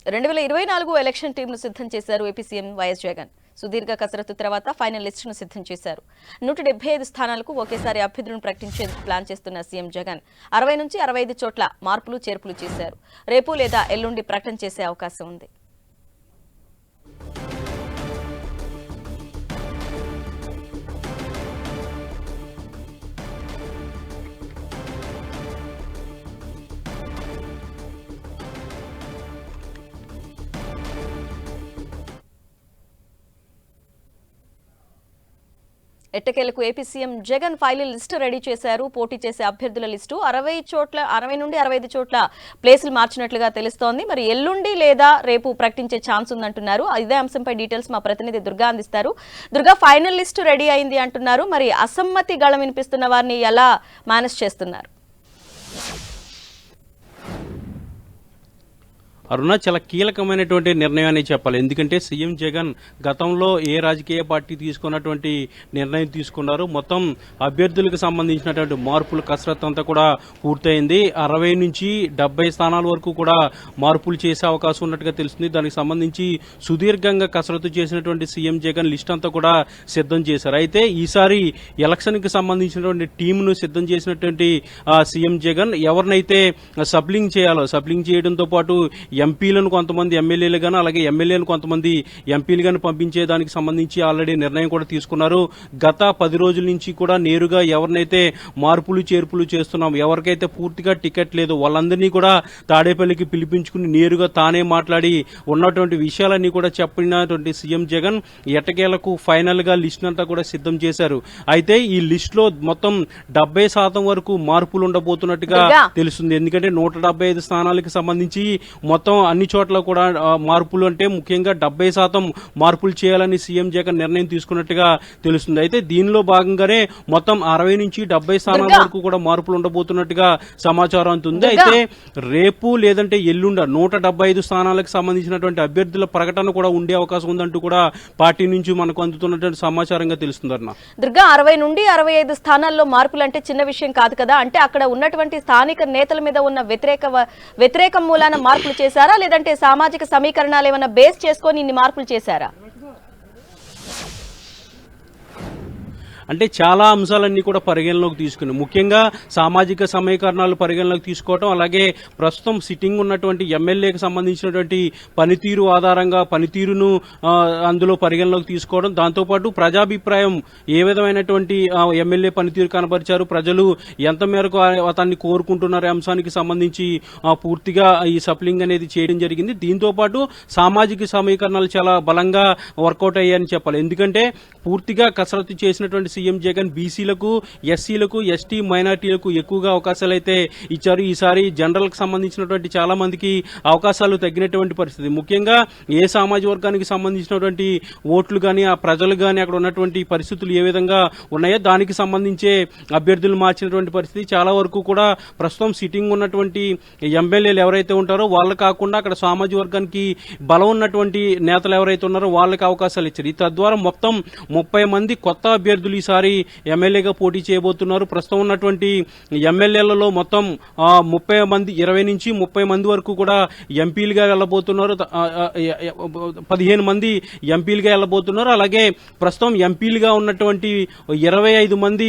2024 election టీంను సిద్ధం చేశారు AP CM YS Jagan. సుదీర్ఘ కసరత్తు తర్వాత ఫైనల్ లిస్టును సిద్ధం చేశారు. 175 స్థానాలకు ఒకేసారి అభ్యర్థులను ప్రకటించేందుకు ప్లాన్ చేస్తున్న సీఎం జగన్ 60 నుంచి 65 చోట్ల మార్పులు చేర్పులు చేశారు. రేపు లేదా ఎల్లుండి ప్రకటన చేసే అవకాశం ఉంది. ఎట్టకేలకు AP CM Jagan final list ready చేశారు. పోటీ చేసే అభ్యర్థుల లిస్టు 60 నుండి 65 చోట్ల ప్లేసులు మార్చినట్లుగా తెలుస్తోంది. మరి ఎల్లుండి లేదా రేపు ప్రకటించే ఛాన్స్ ఉందంటున్నారు. ఇదే అంశంపై డీటెయిల్స్ మా ప్రతినిధి దుర్గా అందిస్తారు. దుర్గా, ఫైనల్ లిస్టు రెడీ అయింది అంటున్నారు. మరి అసమ్మతి గళం వినిపిస్తున్న వారిని ఎలా మేనేజ్ చేస్తున్నారు? అరుణ, చాలా కీలకమైనటువంటి నిర్ణయం అని చెప్పాలి. ఎందుకంటే సీఎం జగన్ గతంలో ఏ రాజకీయ పార్టీ తీసుకున్నటువంటి నిర్ణయం తీసుకున్నారు. మొత్తం అభ్యర్థులకు సంబంధించినటువంటి మార్పులు కసరత్తు అంతా కూడా పూర్తయింది. 60 నుంచి 70 స్థానాల వరకు కూడా మార్పులు చేసే అవకాశం ఉన్నట్టుగా తెలుస్తుంది. దానికి సంబంధించి సుదీర్ఘంగా కసరత్తు చేసినటువంటి సీఎం జగన్ లిస్ట్ అంతా కూడా సిద్ధం చేశారు. అయితే ఈసారి ఎలక్షన్ కి సంబంధించినటువంటి టీంను సిద్ధం చేసినటువంటి సీఎం జగన్ ఎవరినైతే సబ్లింగ్ చేయాలో సబ్లింగ్ చేయడంతో పాటు ఎంపీలను కొంతమంది ఎమ్మెల్యేలు గాను అలాగే ఎమ్మెల్యేలను కొంతమంది ఎంపీలు గాను పంపించే దానికి సంబంధించి ఆల్రెడీ నిర్ణయం కూడా తీసుకున్నారు. గత 10 రోజుల నుంచి కూడా నేరుగా ఎవరినైతే మార్పులు చేర్పులు చేస్తున్నాం, ఎవరికైతే పూర్తిగా టికెట్ లేదు వాళ్ళందరినీ కూడా తాడేపల్లికి పిలిపించుకుని నేరుగా తానే మాట్లాడి ఉన్నటువంటి విషయాలన్నీ కూడా చెప్పినటువంటి సీఎం జగన్ ఎట్టకేలకు ఫైనల్ గా లిస్ట్ అంతా కూడా సిద్ధం చేశారు. అయితే ఈ లిస్ట్ లో మొత్తం 70% వరకు మార్పులు ఉండబోతున్నట్టుగా తెలుస్తుంది. ఎందుకంటే 175 స్థానాలకు సంబంధించి మొత్తం అన్ని చోట్ల కూడా మార్పులు అంటే ముఖ్యంగా 70% మార్పులు చేయాలని సీఎం జగన్ నిర్ణయం తీసుకున్నట్టుగా తెలుస్తుంది. అయితే దీనిలో భాగంగానే మొత్తం 60 నుంచి 70 స్థానాల వరకు కూడా మార్పులు ఉండబోతున్నట్టుగా సమాచారం అందుతుంది. అయితే రేపు లేదంటే ఎల్లుండ 175 స్థానాలకు సంబంధించినటువంటి అభ్యర్థుల ప్రకటన కూడా ఉండే అవకాశం ఉందంటూ కూడా పార్టీ నుంచి మనకు అందుతున్నటువంటి సమాచారంగా తెలుస్తుంది. అన్న దుర్గా, 60 నుండి 65 స్థానాల్లో మార్పులు అంటే చిన్న విషయం కాదు కదా. అంటే అక్కడ ఉన్నటువంటి స్థానిక నేతల మీద ఉన్న వ్యతిరేకం మూలాన మార్పులు చేశారా, లేదంటే సామాజిక సమీకరణాలు ఏమైనా బేస్ చేసుకొని ఇన్ని మార్పులు చేశారా? అంటే చాలా అంశాలన్నీ కూడా పరిగణలోకి తీసుకుని ముఖ్యంగా సామాజిక సమీకరణాలు పరిగణలోకి తీసుకోవడం, అలాగే ప్రస్తుతం సిట్టింగ్ ఉన్నటువంటి ఎమ్మెల్యేకి సంబంధించినటువంటి పనితీరు ఆధారంగా పనితీరును అందులో పరిగణలోకి తీసుకోవడం, దాంతోపాటు ప్రజాభిప్రాయం ఏ విధమైనటువంటి ఎమ్మెల్యే పనితీరు కనబరిచారు, ప్రజలు ఎంత మేరకు అతన్ని కోరుకుంటున్నారు అంశానికి సంబంధించి పూర్తిగా ఈ సప్లింగ్ అనేది చేయడం జరిగింది. దీంతో పాటు సామాజిక సమీకరణాలు చాలా బలంగా వర్కౌట్ అయ్యాయని చెప్పాలి. ఎందుకంటే పూర్తిగా కసరత్తు చేసినటువంటి సీఎం జగన్ బీసీలకు, ఎస్సీలకు, ఎస్టీ మైనార్టీలకు ఎక్కువగా అవకాశాలు అయితే ఇచ్చారు. ఈసారి జనరల్ కి సంబంధించినటువంటి చాలా మందికి అవకాశాలు తగ్గినటువంటి పరిస్థితి. ముఖ్యంగా ఏ సామాజిక వర్గానికి సంబంధించినటువంటి ఓట్లు గాని ఆ ప్రజలు గాని అక్కడ ఉన్నటువంటి పరిస్థితులు ఏ విధంగా ఉన్నాయో దానికి సంబంధించే అభ్యర్థులు మార్చినటువంటి పరిస్థితి. చాలా వరకు కూడా ప్రస్తుతం సిట్టింగ్ ఉన్నటువంటి ఎమ్మెల్యేలు ఎవరైతే ఉంటారో వాళ్ళు కాకుండా అక్కడ సామాజిక వర్గానికి బలం ఉన్నటువంటి నేతలు ఎవరైతే ఉన్నారో వాళ్ళకి అవకాశాలు ఇచ్చారు. తద్వారా మొత్తం 30 మంది కొత్త అభ్యర్థులు ఈసారి ఎమ్మెల్యేగా పోటీ చేయబోతున్నారు. ప్రస్తుతం ఉన్నటువంటి ఎమ్మెల్యేలలో మొత్తం 30 మంది 20 నుంచి 30 మంది వరకు కూడా ఎంపీలుగా వెళ్లబోతున్నారు. 15 మంది ఎంపీలుగా వెళ్లబోతున్నారు. అలాగే ప్రస్తుతం ఎంపీలుగా ఉన్నటువంటి 25 మంది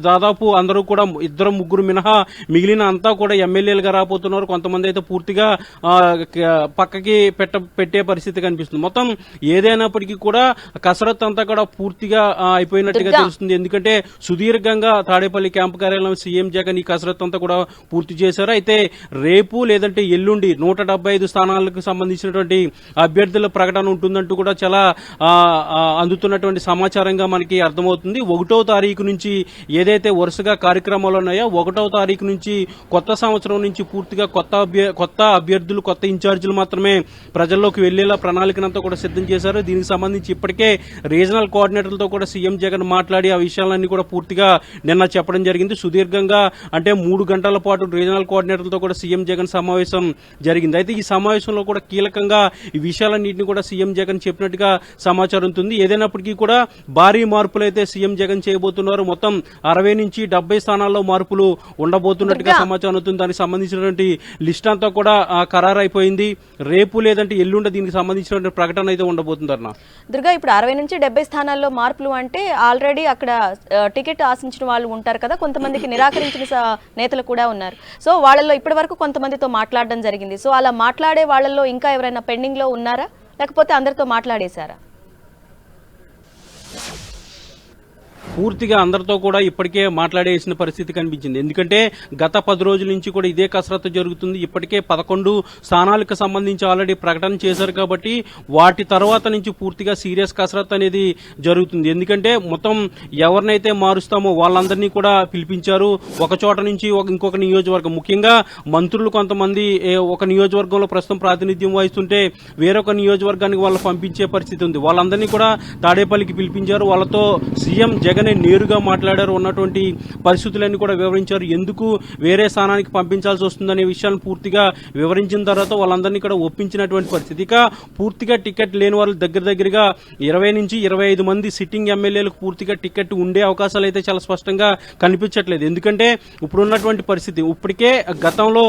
దాదాపు అందరూ కూడా 2-3 మినహా మిగిలిన అంతా కూడా ఎమ్మెల్యేలుగా రాబోతున్నారు. కొంతమంది అయితే పూర్తిగా పక్కకి పెట్టే పరిస్థితి కనిపిస్తుంది. మొత్తం ఏదైనప్పటికీ కూడా కసరత్తు అంతా కూడా పూర్తిగా అయిపోయినట్టుగా తెలుస్తుంది. ఎందుకంటే సుదీర్ఘంగా తాడేపల్లి క్యాంపు కార్యాలయం సీఎం జగన్ ఈ కసరత్తు అంతా కూడా పూర్తి చేశారు. అయితే రేపు లేదంటే ఎల్లుండి 175 స్థానాలకు సంబంధించినటువంటి అభ్యర్థుల ప్రకటన ఉంటుందంటూ కూడా చాలా అందుతున్నటువంటి సమాచారంగా మనకి అర్థమవుతుంది. 1వ తారీఖు నుంచి ఏదైతే వరుసగా కార్యక్రమాలు ఉన్నాయో 1వ తారీఖు నుంచి కొత్త సంవత్సరం నుంచి పూర్తిగా కొత్త అభ్యర్థులు, కొత్త ఇన్ఛార్జీలు మాత్రమే ప్రజల్లోకి వెళ్లేలా ప్రణాళికనంతా కూడా సిద్ధం చేశారు. దీనికి సంబంధించి ఇప్పటికే రీజనల్ కోఆర్డినేటర్లతో కూడా సీఎం జగన్ మాట్లాడి ఆ ఆ విషయాలన్నీ కూడా పూర్తిగా నిన్న చెప్పడం జరిగింది. సుదీర్ఘంగా అంటే 3 గంటల పాటు రీజనల్ కోఆర్డినేటర్లతో కూడా సీఎం జగన్ సమావేశం జరిగింది. అయితే ఈ సమావేశంలో కూడా కీలకంగా ఈ విషయాలన్నింటినీ కూడా సీఎం జగన్ చెప్పినట్టుగా సమాచారం ఉంది. ఏదైనప్పటికీ కూడా భారీ మార్పులు అయితే సీఎం జగన్ చేయబోతున్నారు. మొత్తం 60 నుంచి 70 స్థానాల్లో మార్పులు ఉండబోతున్నట్టుగా సమాచారం అవుతుంది. దానికి సంబంధించినటువంటి లిస్ట్ అంతా కూడా ఖరారు అయిపోయింది. రేపు లేదంటే ఎల్లుండి దీనికి సంబంధించినటువంటి ప్రకటన అయితే ఉండబోతుంది అన్న. దుర్గా, ఇప్పుడు 60 నుంచి 70 స్థానాల్లో మార్పులు అంటే ఆల్రెడీ అక్కడ టికెట్ ఆశించిన వాళ్ళు ఉంటారు కదా, కొంతమందికి నిరాకరించిన నేతలు కూడా ఉన్నారు. సో వాళ్ళల్లో ఇప్పటి వరకు కొంతమందితో మాట్లాడడం జరిగింది. సో అలా మాట్లాడే వాళ్ళల్లో ఇంకా ఎవరైనా పెండింగ్ లో ఉన్నారా, లేకపోతే అందరితో మాట్లాడేశారా? పూర్తిగా అందరితో కూడా ఇప్పటికే మాట్లాడేసిన పరిస్థితి కనిపించింది. ఎందుకంటే గత 10 రోజుల నుంచి కూడా ఇదే కసరత్తు జరుగుతుంది. ఇప్పటికే 11 స్థానాలకు సంబంధించి ఆల్రెడీ ప్రకటన చేశారు కాబట్టి వాటి తర్వాత నుంచి పూర్తిగా సీరియస్ కసరత్తు అనేది జరుగుతుంది. ఎందుకంటే మొత్తం ఎవరినైతే మారుస్తామో వాళ్ళందరినీ కూడా పిలిపించారు. ఒక చోట నుంచి ఇంకొక నియోజకవర్గం, ముఖ్యంగా మంత్రులు కొంతమంది ఒక నియోజకవర్గంలో ప్రస్తుతం ప్రాతినిధ్యం వహిస్తుంటే వేరొక నియోజకవర్గానికి వాళ్ళు పంపించే పరిస్థితి ఉంది. వాళ్ళందరినీ కూడా తాడేపల్లికి పిలిపించారు. వాళ్ళతో సీఎం జగన్ నేరుగా మాట్లాడారు. ఉన్నటువంటి పరిస్థితులన్నీ కూడా వివరించారు. ఎందుకు వేరే స్థానానికి పంపించాల్సి వస్తుందనే విషయాన్ని పూర్తిగా వివరించిన తర్వాత వాళ్ళందరినీ కూడా ఒప్పించినటువంటి పరిస్థితి. ఇక పూర్తిగా టికెట్ లేని వాళ్ళు దగ్గరగా 20 నుంచి 25 మంది సిట్టింగ్ ఎమ్మెల్యేలకు పూర్తిగా టికెట్ ఉండే అవకాశాలు అయితే చాలా స్పష్టంగా కనిపించట్లేదు. ఎందుకంటే ఇప్పుడున్నటువంటి పరిస్థితి, ఇప్పటికే గతంలో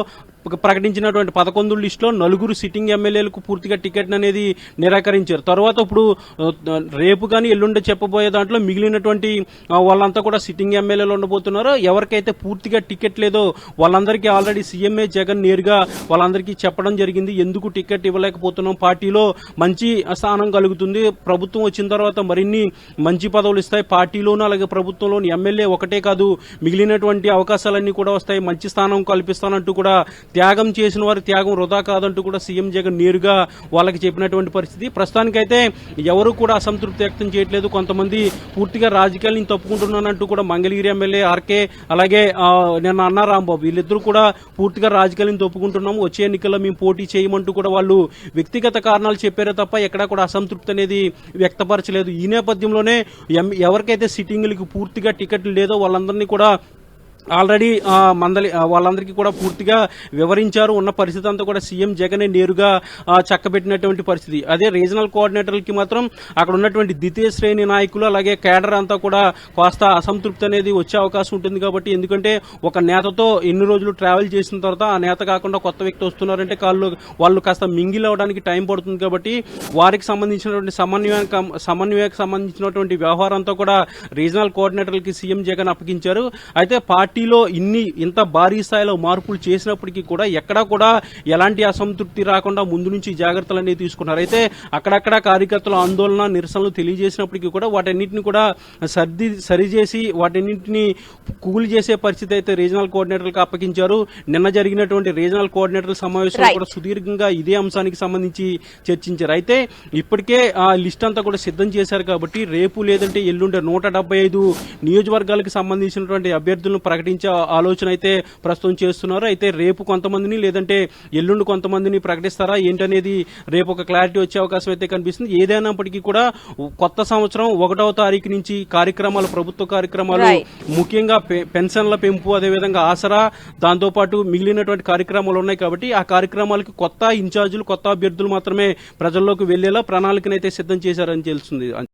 ప్రకటించినటువంటి 11 లిస్టులో 4 సిట్టింగ్ ఎమ్మెల్యేలకు పూర్తిగా టికెట్ అనేది నిరాకరించారు. తర్వాత ఇప్పుడు రేపు కానీ ఎల్లుండి చెప్పబోయే దాంట్లో మిగిలినటువంటి వాళ్ళంతా కూడా సిట్టింగ్ ఎమ్మెల్యేలు ఉండబోతున్నారు. ఎవరికైతే పూర్తిగా టికెట్ లేదో వాళ్ళందరికీ ఆల్రెడీ సీఎంఏ జగన్ నేరుగా వాళ్ళందరికీ చెప్పడం జరిగింది. ఎందుకు టికెట్ ఇవ్వలేకపోతున్నాం, పార్టీలో మంచి స్థానం కలుగుతుంది, ప్రభుత్వం వచ్చిన తర్వాత మరిన్ని మంచి పదవులు ఇస్తాయి, పార్టీలోనూ అలాగే ప్రభుత్వంలోని ఎమ్మెల్యే ఒకటే కాదు మిగిలినటువంటి అవకాశాలన్నీ కూడా వస్తాయి, మంచి స్థానం కల్పిస్తానంటూ కూడా త్యాగం చేసిన వారి త్యాగం వృధా కాదంటూ కూడా సీఎం జగన్ నేరుగా వాళ్ళకి చెప్పినటువంటి పరిస్థితి. ప్రస్తుతానికైతే ఎవరు కూడా అసంతృప్తి వ్యక్తం చేయట్లేదు. కొంతమంది పూర్తిగా రాజకీయాలను తప్పుకుంటున్నానంటూ కూడా మంగళగిరి ఎమ్మెల్యే ఆర్కే అలాగే నిన్న అన్నా రాంబాబు వీళ్ళిద్దరూ కూడా పూర్తిగా రాజకీయాలను తప్పుకుంటున్నాము, వచ్చే ఎన్నికల్లో మేము పోటీ చేయమంటూ కూడా వాళ్ళు వ్యక్తిగత కారణాలు చెప్పారే తప్ప ఎక్కడా కూడా అసంతృప్తి అనేది వ్యక్తపరచలేదు. ఈ నేపథ్యంలోనే ఎవరికైతే సిట్టింగులకి పూర్తిగా టికెట్లు లేదో వాళ్ళందరినీ కూడా ఆల్రెడీ వాళ్ళందరికీ కూడా పూర్తిగా వివరించారు. ఉన్న పరిస్థితి అంతా కూడా సీఎం జగనే నేరుగా చక్కబెట్టినటువంటి పరిస్థితి. అదే రీజనల్ కోఆర్డినేటర్లకి మాత్రం అక్కడ ఉన్నటువంటి ద్వితీయ శ్రేణి నాయకులు అలాగే కేడర్ అంతా కూడా కాస్త అసంతృప్తి అనేది వచ్చే అవకాశం ఉంటుంది. కాబట్టి ఎందుకంటే ఒక నేతతో ఎన్ని రోజులు ట్రావెల్ చేసిన తర్వాత ఆ నేత కాకుండా కొత్త వ్యక్తి వస్తున్నారంటే వాళ్ళు కాస్త మింగిల్ అవడానికి టైం పడుతుంది. కాబట్టి వారికి సంబంధించినటువంటి సమన్వయానికి సంబంధించినటువంటి వ్యవహారం అంతా కూడా రీజనల్ కోఆర్డినేటర్లకి సీఎం జగన్ అప్పగించారు. అయితే పార్టీలో ఇంత భారీ స్థాయిలో మార్పులు చేసినప్పటికీ కూడా ఎక్కడా కూడా ఎలాంటి అసంతృప్తి రాకుండా ముందు నుంచి జాగ్రత్తలు అనేవి తీసుకున్నారు. అయితే అక్కడక్కడ కార్యకర్తల ఆందోళన నిరసనలు తెలియజేసినప్పటికీ కూడా వాటన్నింటినీ కూడా సరిచేసి వాటన్నింటినీ కూల్ చేసే పరిస్థితి అయితే రీజనల్ కోఆర్డినేటర్లకు అప్పగించారు. నిన్న జరిగినటువంటి రీజనల్ కోఆర్డినేటర్ల సమావేశంలో కూడా సుదీర్ఘంగా ఇదే అంశానికి సంబంధించి చర్చించారు. అయితే ఇప్పటికే ఆ లిస్ట్ అంతా కూడా సిద్ధం చేశారు. కాబట్టి రేపు లేదంటే ఎల్లుండే 175 నియోజకవర్గాలకు సంబంధించినటువంటి అభ్యర్థులను ప్రకటించే ఆలోచన అయితే ప్రస్తుతం చేస్తున్నారు. అయితే రేపు కొంతమందిని లేదంటే ఎల్లుండి కొంతమందిని ప్రకటిస్తారా ఏంటనేది రేపు ఒక క్లారిటీ వచ్చే అవకాశం అయితే కనిపిస్తుంది. ఏదైనప్పటికీ కూడా కొత్త సంవత్సరం 1వ తారీఖు నుంచి కార్యక్రమాలు, ప్రభుత్వ కార్యక్రమాలు, ముఖ్యంగా పెన్షన్ల పెంపు, అదేవిధంగా ఆసరా, దాంతోపాటు మిగిలినటువంటి కార్యక్రమాలు ఉన్నాయి. కాబట్టి ఆ కార్యక్రమాలకి కొత్త ఇన్ఛార్జీలు, కొత్త అభ్యర్థులు మాత్రమే ప్రజల్లోకి వెళ్లేలా ప్రణాళికనైతే సిద్ధం చేశారని తెలుస్తుంది.